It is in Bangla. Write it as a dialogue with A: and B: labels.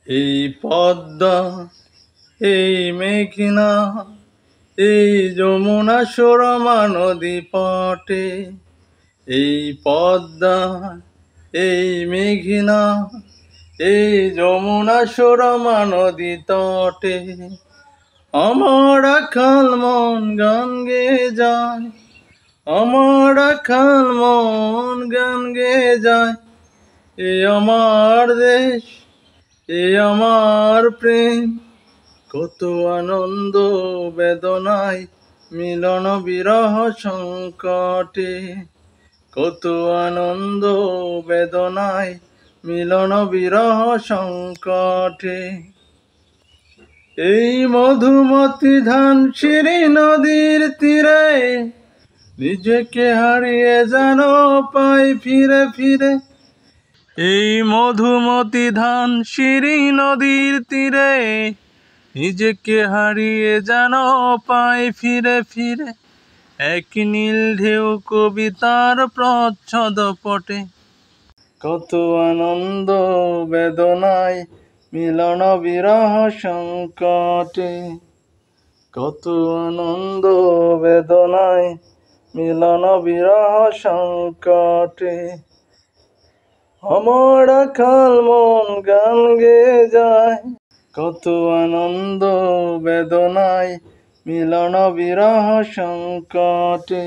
A: এই পদ্মা, এই মেঘনা, এই যমুনা সুরমা নদী পটে। এই পদ্মা, এই মেঘনা, এই যমুনা সুরমা নদী তটে আমার রাখাল মন গান গেয়ে যায়, আমার রাখাল মন গান গেয়ে যায়। এ আমার দেশ, এ আমার প্রেম, কত আনন্দ বেদনায় মিলন বিরহ সংকটে, কত আনন্দ বেদনায় মিলন বিরহ সংকটে। এই মধুমতি ধানসিঁড়ি নদীর তীরে নিজেকে হারিয়ে যেন পাই ফিরে ফিরে। এই মধুমতি ধানসিঁড়ি নদীর তীরে নিজেকে হারিয়ে যেন পাই ফিরে ফিরে। এক নীল ঢেউ কবিতার প্রচ্ছদ পটে, কত আনন্দ বেদনায় মিলন বিরহ সংকটে, কত আনন্দ বেদনায় মিলন বিরহ সংকটে। আমার রাখাল মন গান গেয়ে যায়, কত আনন্দ বেদনায় মিলন বিরহ সংকটে।